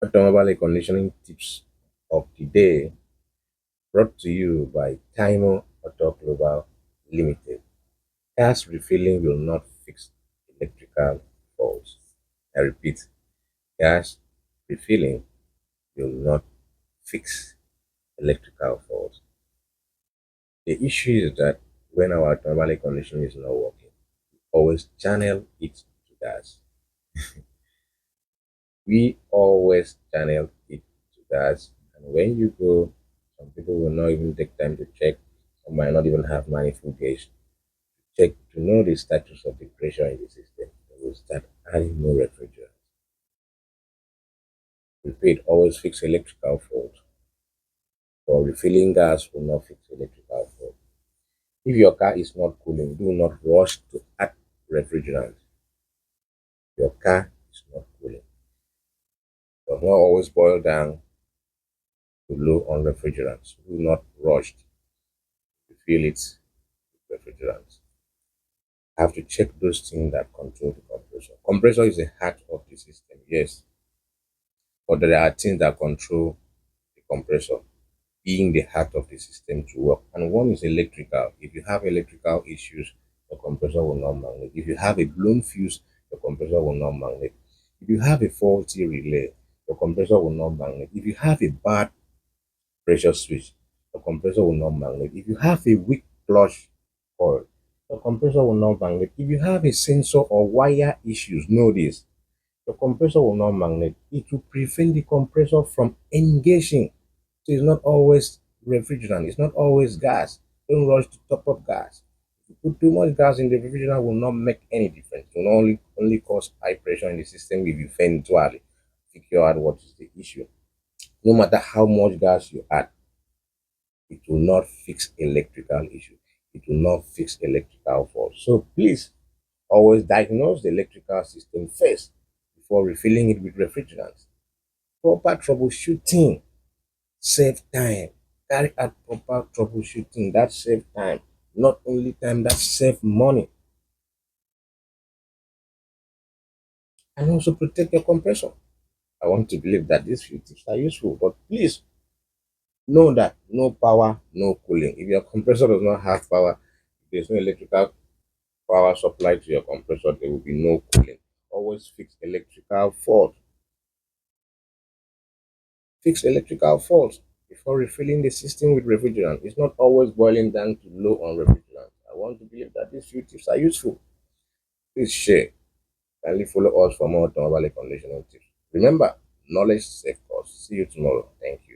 Automobile conditioning tips of the day brought to you by Timemo Auto Global Limited. Gas refilling will not fix electrical faults. I repeat, gas refilling will not fix electrical faults. The issue is that when our automobile conditioning is not working, always channel it to gas. We always channel it to gas. And when you go, some people will not even take time to check, some might not even have manifold gauge to check to know the status of the pressure in the system. They will start adding more refrigerant. Repeat, always fix electrical fault. Or refilling gas will not fix electrical fault. If your car is not cooling, do not rush to add refrigerant. Your car is not cooling. Does not always boil down to low on refrigerants. Do not rush to fill it with refrigerant. Have to check those things that control the compressor. Compressor is the heart of the system, yes, but there are things that control the compressor being the heart of the system to work. And one is electrical. If you have electrical issues, the compressor will not magnet. If you have a blown fuse, the compressor will not magnet. If you have a faulty relay, the compressor will not magnet. If you have a bad pressure switch, the compressor will not magnet. If you have a weak clutch coil, the compressor will not magnet. If you have a sensor or wire issues, know this. The compressor will not magnet. It will prevent the compressor from engaging. So it's not always refrigerant. It's not always gas. Don't rush to top up gas. If you put too much gas in the refrigerant, will not make any difference. It will only cause high pressure in the system if you eventually figure out what is the issue. No matter how much gas you add, it will not fix electrical issue. It will not fix electrical fault. So please always diagnose the electrical system first before refilling it with refrigerants. Proper troubleshooting save time. Carry out proper troubleshooting that save time. Not only time, that save money. And also protect your compressor. I want to believe that these few tips are useful, but please know that no power, no cooling. If your compressor does not have power, if there's no electrical power supply to your compressor, there will be no cooling. Always fix electrical fault. Fix electrical faults before refilling the system with refrigerant. It's not always boiling down to low on refrigerant. I want to believe that these few tips are useful. Please share. Kindly follow us for more automobile conditioning tips. Remember, knowledge saves us. See you tomorrow. Thank you.